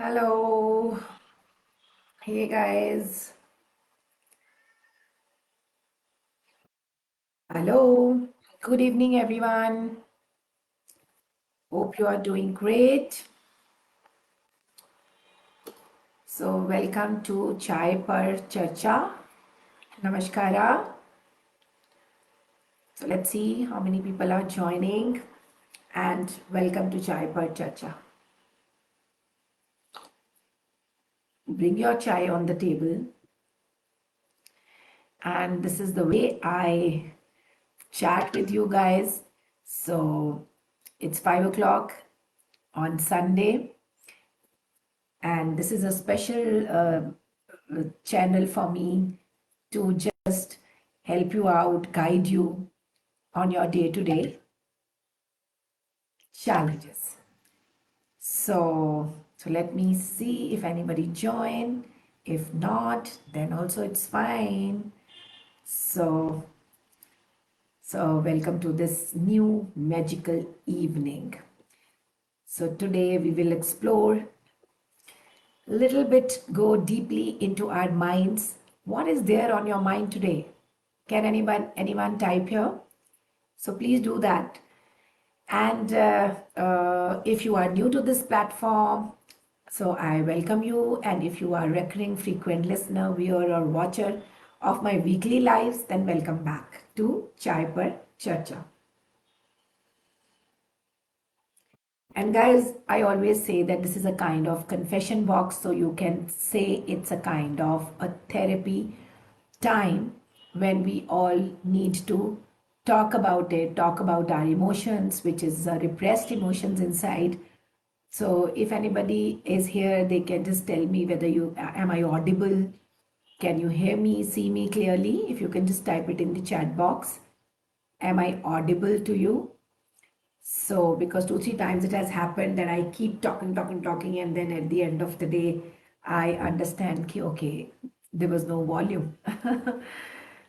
Hello. Hey guys. Hello. Good evening, everyone. Hope you are doing great. So, welcome to Chai Par Charcha. Namaskara. So, let's see how many people are joining. And welcome to Chai Par Charcha. Bring your chai on the table. And this is the way I chat with you guys. So, it's 5 o'clock on Sunday. And this is a special channel for me to just help you out, guide you on your day-to-day challenges. So let me see if anybody join. If not, then also it's fine. So, so welcome to this new magical evening. So today we will explore little bit, go deeply into our minds. What is there on your mind today? Can anyone type here? So please do that. And if you are new to this platform, so I welcome you. And if you are a recurring frequent listener, viewer or watcher of my weekly lives, then welcome back to Chai Par Charcha. And guys, I always say that this is a kind of confession box, so you can say it's a kind of a therapy time when we all need to talk about it, talk about our emotions, which is repressed emotions inside. So if anybody is here, they can just tell me whether am I audible? Can you hear me, see me clearly? If you can just type it in the chat box. Am I audible to you? So, because two, three times it has happened that I keep talking, and then at the end of the day, I understand, okay, there was no volume.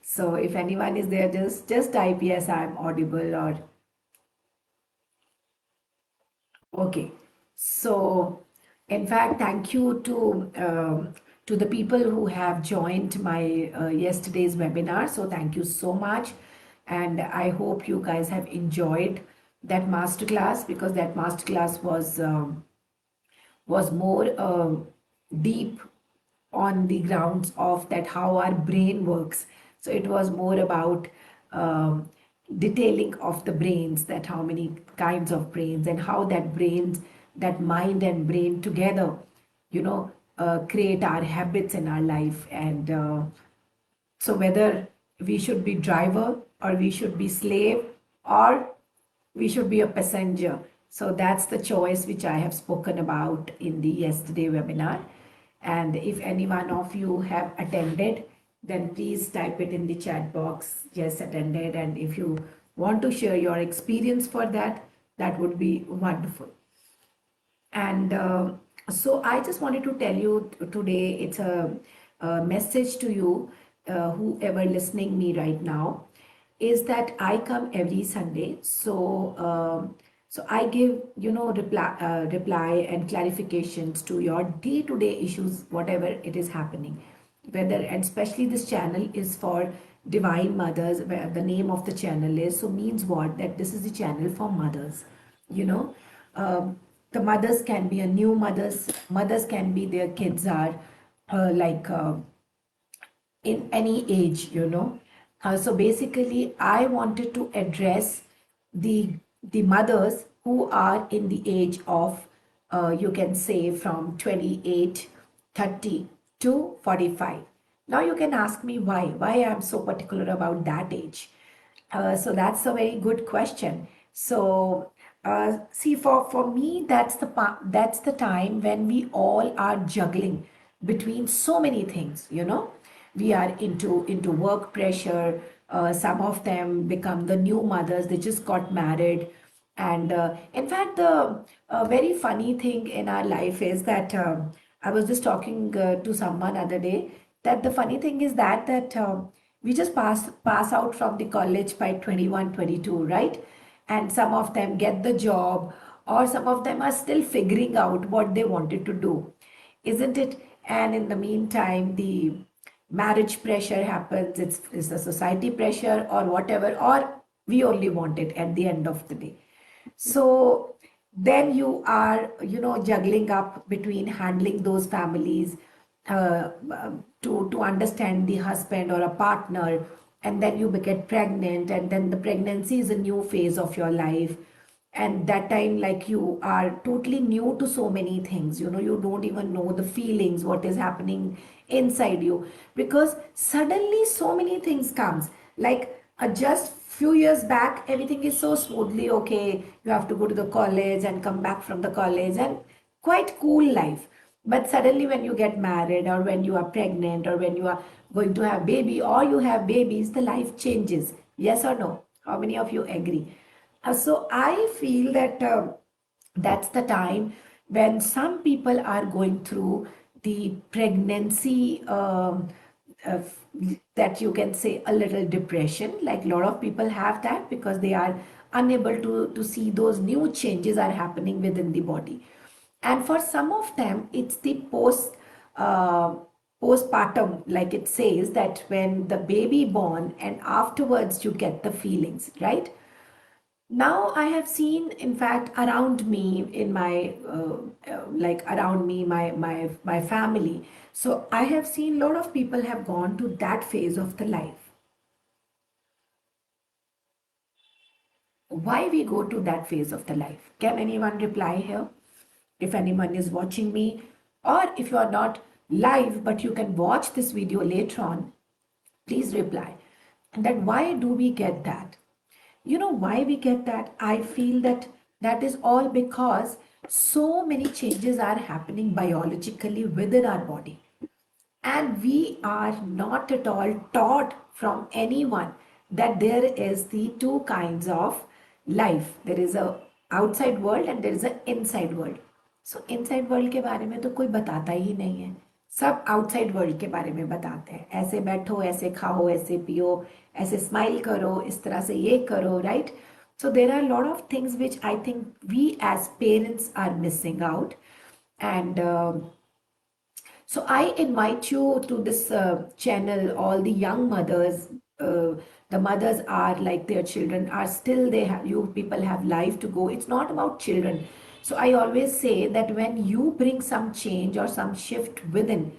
So, if anyone is there, just type yes, I'm audible, or okay. So, in fact, thank you to the people who have joined my yesterday's webinar. So, thank you so much, and I hope you guys have enjoyed that masterclass, because that masterclass was more deep on the grounds of that how our brain works. So it was more about detailing of the brains, that how many kinds of brains, and how that brains, that mind and brain together, create our habits in our life. And so whether we should be driver, or we should be slave, or we should be a passenger. So that's the choice which I have spoken about in the yesterday webinar. And if any one of you have attended, then please type it in the chat box, yes, attended. And if you want to share your experience for that, that would be wonderful. And so I just wanted to tell you today, it's a message to you, whoever listening me right now, is that I come every Sunday. So I give, reply and clarifications to your day-to-day issues, whatever it is happening. Whether, and especially this channel is for divine mothers, where the name of the channel is, so means what, that this is the channel for mothers, you know. The mothers can be a new mothers can be, their kids are in any age, so basically I wanted to address the mothers who are in the age of, you can say, from 28, 30 to 45. Now you can ask me why I'm so particular about that age. So that's a very good question. So see, for me, that's the time when we all are juggling between so many things. We are into work pressure. Some of them become the new mothers. They just got married, and in fact, the very funny thing in our life is that I was just talking to someone other day, that the funny thing is that we just pass out from the college by 21, 22, right? And some of them get the job, or some of them are still figuring out what they wanted to do. isn't it? And in the meantime, the marriage pressure happens. It's the society pressure or whatever, or we only want it at the end of the day. So then you are, juggling up between handling those families, to understand the husband or a partner, and then you get pregnant, and then the pregnancy is a new phase of your life. And that time, like, you are totally new to so many things, you don't even know the feelings, what is happening inside you, because suddenly so many things comes. Like, just few years back, everything is so smoothly okay. You have to go to the college and come back from the college, and quite cool life. But suddenly when you get married, or when you are pregnant, or when you are going to have baby, or you have babies, the life changes. Yes or no? How many of you agree? So I feel that that's the time when some people are going through the pregnancy, uh, that you can say a little depression. Like, a lot of people have that because they are unable to see those new changes are happening within the body. And for some of them, it's the uh, postpartum, like it says that when the baby born and afterwards you get the feelings, right? Now I have seen, in fact, around me, in my like around me, my family. So I have seen a lot of people have gone to that phase of the life. Why we go to that phase of the life? Can anyone reply here? If anyone is watching me, or if you are not live but you can watch this video later on, please reply. And that why do we get that? You know why we get that? I feel that that is all because so many changes are happening biologically within our body, and we are not at all taught from anyone that there is the two kinds of life. There is a outside world and there is a inside world. So inside world के बारे में तो कोई बताता ही नहीं है. सब outside world के बारे में बताते हैं. ऐसे बैठो, ऐसे खाओ, ऐसे पियो, ऐसे स्माइल करो, इस तरह से ये करो, right? So there are a lot of things which I think we as parents are missing out. And so I invite you to this channel, all the young mothers. The mothers are like, their children are still, they have, you people have life to go. It's not about children. So I always say that when you bring some change or some shift within,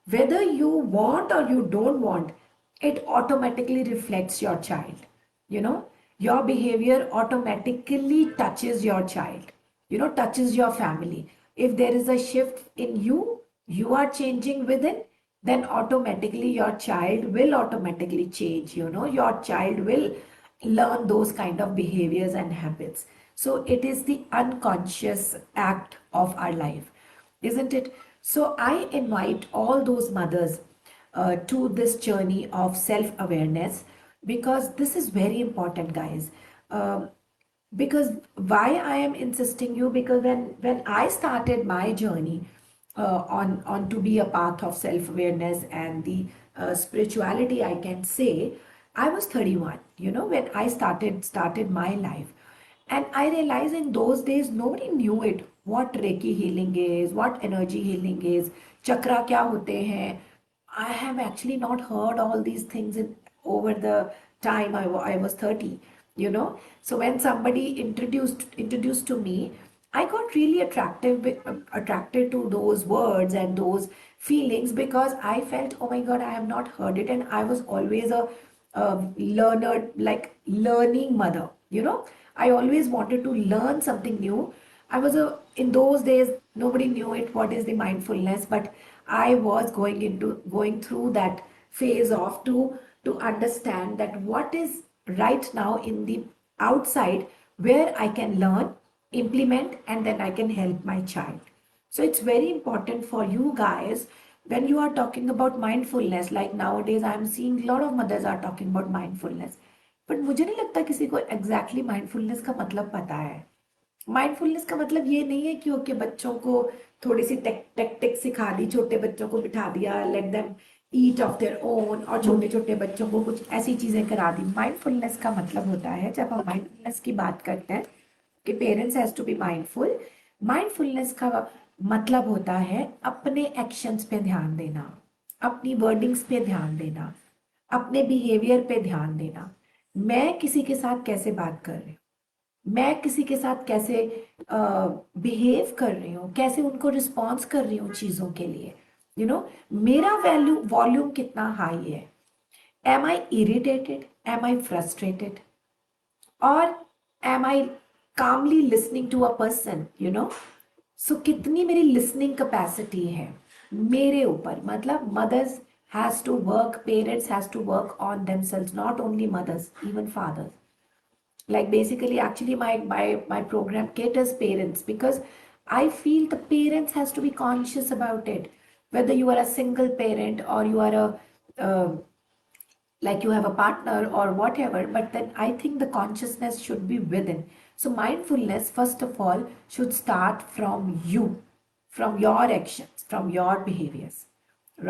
whether you want or you don't want, it automatically reflects your child. You know, your behavior automatically touches your child, touches your family. If there is a shift in you, you are changing within, then automatically your child will automatically change. Your child will learn those kind of behaviors and habits. So it is the unconscious act of our life, isn't it? So I invite all those mothers to this journey of self awareness, because this is very important, guys. Um, because why I am insisting you, because when I started my journey on to be a path of self awareness and the spirituality, I can say I was 31. When I started my life, and I realized in those days nobody knew it. What Reiki healing is, what energy healing is, chakra kya hote hain. I have actually not heard all these things over the time I was 30. So when somebody introduced to me, I got really attracted to those words and those feelings, because I felt, oh my God, I have not heard it. And I was always a learner, like learning mother. I always wanted to learn something new. In those days, nobody knew it, what is the mindfulness, but I was going through that phase of to understand that what is right now in the outside, where I can learn, implement, and then I can help my child. So it's very important for you guys when you are talking about mindfulness. Like nowadays, I'm seeing a lot of mothers are talking about mindfulness. But मुझे नहीं लगता किसी को exactly mindfulness का मतलब पता है. Mindfulness का मतलब ये नहीं है कि ओके, बच्चों को थोड़ी सी टेक्टिक सिखा दी, छोटे बच्चों को बिठा दिया, let them eat of their own, और छोटे छोटे बच्चों को कुछ ऐसी चीजें करा दी. माइंडफुलनेस का मतलब होता है, जब हम माइंडफुलनेस की बात करते हैं कि parents has to be mindful, mindfulness का मतलब होता है अपने एक्शंस पे ध्यान देना, अपनी वर्डिंग्स पे ध्यान देना, अपने बिहेवियर पे ध्यान देना। मैं किसी के साथ कैसे बात कर रही हूँ, मैं किसी के साथ कैसे बिहेव कर रही हूँ, कैसे उनको रिस्पॉन्स कर रही हूँ चीज़ों के लिए, मेरा वॉल्यूम कितना हाई है, am I irritated, am I frustrated, और am I calmly listening to a person, so कितनी मेरी लिसनिंग कैपेसिटी है मेरे ऊपर। मतलब mothers has to work, parents has to work on themselves, not only mothers, even fathers. Like basically actually my program caters parents, because I feel the parents has to be conscious about it, whether you are a single parent or you are a uh, like you have a partner or whatever, but then I think the consciousness should be within. So mindfulness first of all should start from you, from your actions, from your behaviors,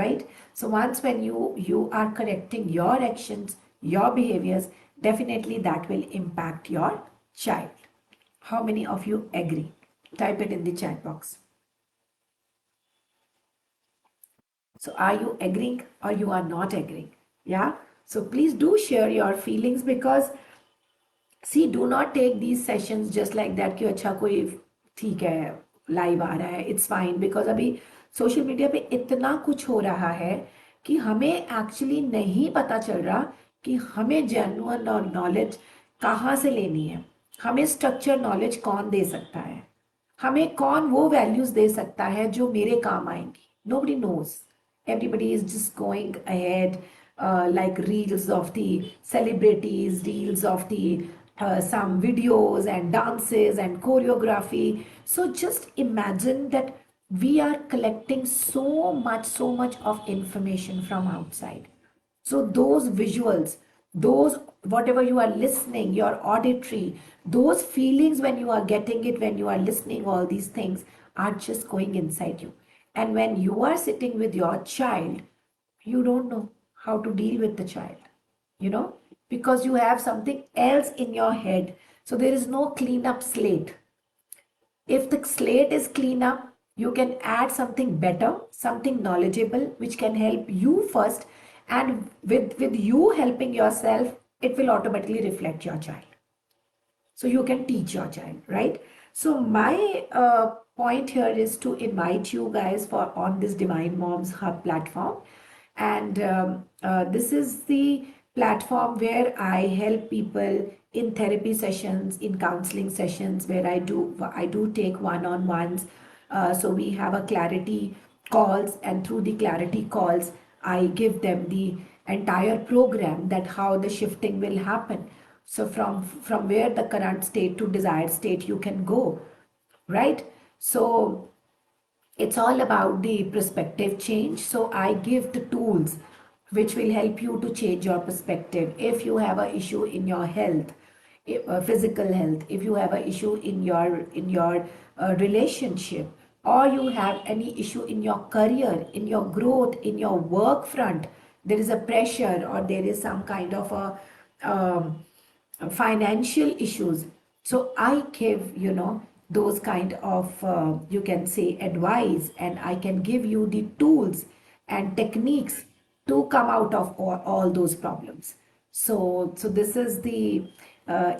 right? So once when you are correcting your actions, your behaviors, definitely that will impact your child. How many of you agree? Type it in the chat box. So are you agreeing or you are not agreeing? Yeah. So please do share your feelings, because see do not take these sessions just like that कि अच्छा कोई ठीक है live आ रहा है, it's fine, because अभी social media पे इतना कुछ हो रहा है कि हमें एक्चुअली नहीं पता चल रहा कि हमें जेन्युइन और नॉलेज कहाँ से लेनी है, हमें स्ट्रक्चर नॉलेज कौन दे सकता है, हमें कौन वो वैल्यूज दे सकता है जो मेरे काम आएंगी. Nobody knows. Everybody is just going ahead, like reels of the celebrities, reels of the some videos and dances and choreography. So just imagine that we are collecting so much of information from outside. So those visuals, those whatever you are listening, your auditory, those feelings when you are getting it, when you are listening, all these things are just going inside you. And when you are sitting with your child, you don't know how to deal with the child, because you have something else in your head. So there is no clean up slate. If the slate is clean up, you can add something better, something knowledgeable, which can help you first. And with you helping yourself, it will automatically reflect your child. So you can teach your child, right? So my point here is to invite you guys for on this Divine Moms Hub platform. And this is the platform where I help people in therapy sessions, in counseling sessions, where I do take one-on-ones. So we have a clarity calls, and through the clarity calls I give them the entire program, that how the shifting will happen. So from where the current state to desired state you can go, right? So it's all about the perspective change. So I give the tools which will help you to change your perspective. If you have an issue in your health, physical health, if you have an issue in your relationship, or you have any issue in your career, in your growth, in your work front, there is a pressure or there is some kind of a financial issues. So I give, those kind of, you can say, advice, and I can give you the tools and techniques to come out of all those problems. So this is the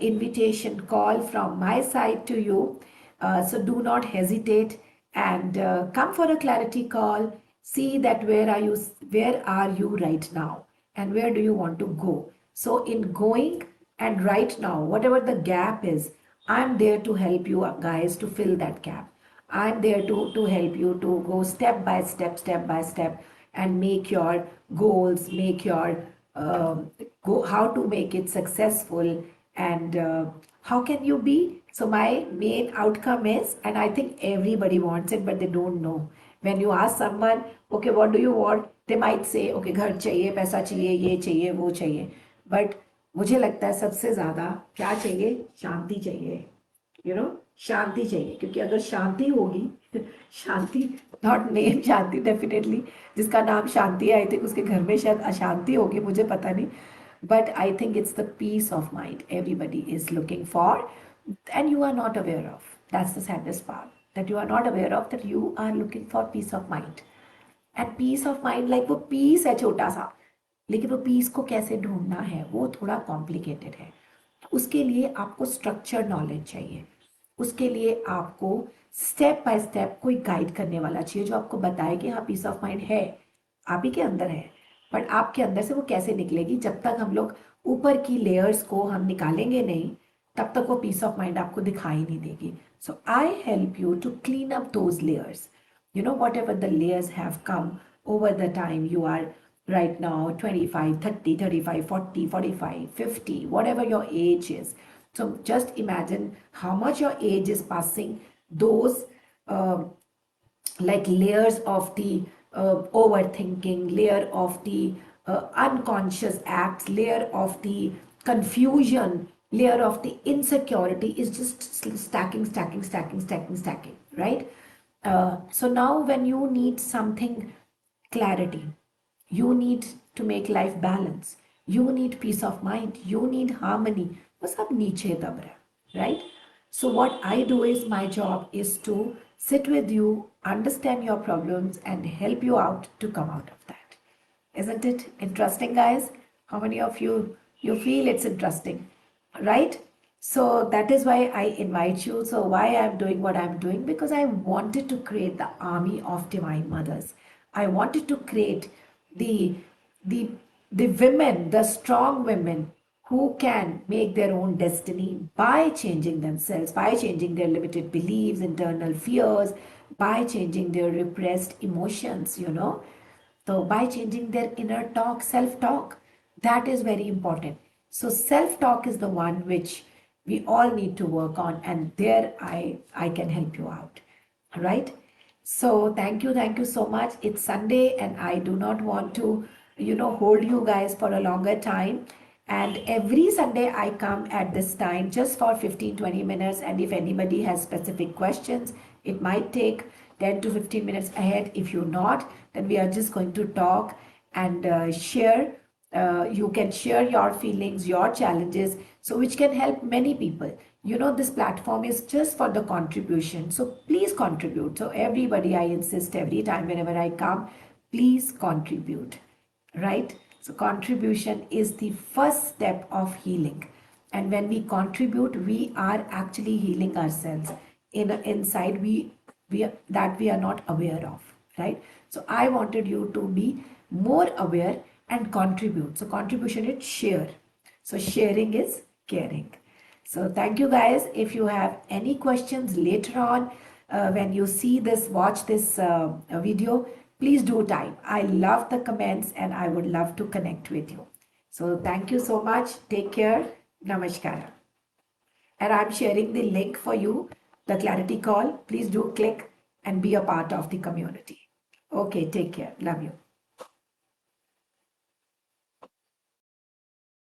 invitation call from my side to you. So do not hesitate, and come for a clarity call. See that where are you right now, and where do you want to go. So in going and right now, whatever the gap is, I'm there to help you guys to fill that gap. I'm there to help you to go step by step, and make your goals, make your go how to make it successful, and how can you be. So my main outcome is, and I think everybody wants it, but they don't know. When you ask someone, okay, what do you want? They might say, okay, घर चाहिए, पैसा चाहिए, ये चाहिए, वो चाहिए. But मुझे लगता है सबसे ज्यादा क्या चाहिए, शांति चाहिए. शांति चाहिए, क्योंकि अगर शांति होगी, शांति, नॉट नेम शांति, डेफिनेटली जिसका नाम शांति है, आई थिंक उसके घर में शायद अशांति होगी, मुझे पता नहीं. But I think it's the peace of mind everybody is looking for, and you are not aware of. That's the saddest part. that you are not aware of, that you are looking for peace of mind. And peace of mind like वो peace है छोटा सा, लेकिन वो piece को कैसे ढूंढना है वो थोड़ा कॉम्प्लिकेटेड है। उसके लिए आपको स्ट्रक्चर नॉलेज चाहिए, उसके लिए आपको स्टेप बाय स्टेप कोई गाइड करने वाला चाहिए जो आपको बताए कि हाँ पीस ऑफ माइंड है, आप ही के अंदर है, बट आपके अंदर से वो कैसे निकलेगी। जब तक हम लोग ऊपर की लेयर्स को हम निकालेंगे नहीं, तब तक वो पीस ऑफ माइंड आपको दिखाई नहीं देगी। So I help you to clean up those layers, you know, whatever the layers have come over the time you are right now 25, 30, 35, 40, 45, 50, whatever your age is. So just imagine how much your age is passing those uh, like layers of the overthinking, layer of the unconscious acts, layer of the confusion, layer of the insecurity is just stacking, stacking, stacking, stacking, stacking, right? So now when you need something clarity, you need to make life balance, you need peace of mind, you need harmony, वो सब नीचे दब रहा है, right? So what I do is, my job is to sit with you, understand your problems, and help you out to come out of that. Isn't it interesting, guys? How many of you feel it's interesting, right? So that is why I invite you. So why I'm doing what I'm doing? Because I wanted to create the army of divine mothers. I wanted to create the the the women, the strong women who can make their own destiny by changing themselves, by changing their limited beliefs, internal fears, by changing their repressed emotions, you know. So by changing their inner talk, self-talk, that is very important. So self-talk is the one which we all need to work on, and there I can help you out. All right. So thank you so much. It's Sunday, and I do not want to, hold you guys for a longer time. And every Sunday I come at this time just for 15-20 minutes. And if anybody has specific questions, it might take 10 to 15 minutes ahead. If you're not, then we are just going to talk and share. You can share your feelings, your challenges, so which can help many people. This platform is just for the contribution. So please contribute. So everybody, I insist every time whenever I come, please contribute, right? So contribution is the first step of healing. And when we contribute, we are actually healing ourselves inside that we are not aware of, right? So I wanted you to be more aware and contribute. So contribution is share. So sharing is caring. So thank you guys. If you have any questions later on, when you see this, watch this video, please do type. I love the comments and I would love to connect with you. So thank you so much. Take care. Namaskar. And I'm sharing the link for you, the clarity call. Please do click and be a part of the community. Okay, take care. Love you.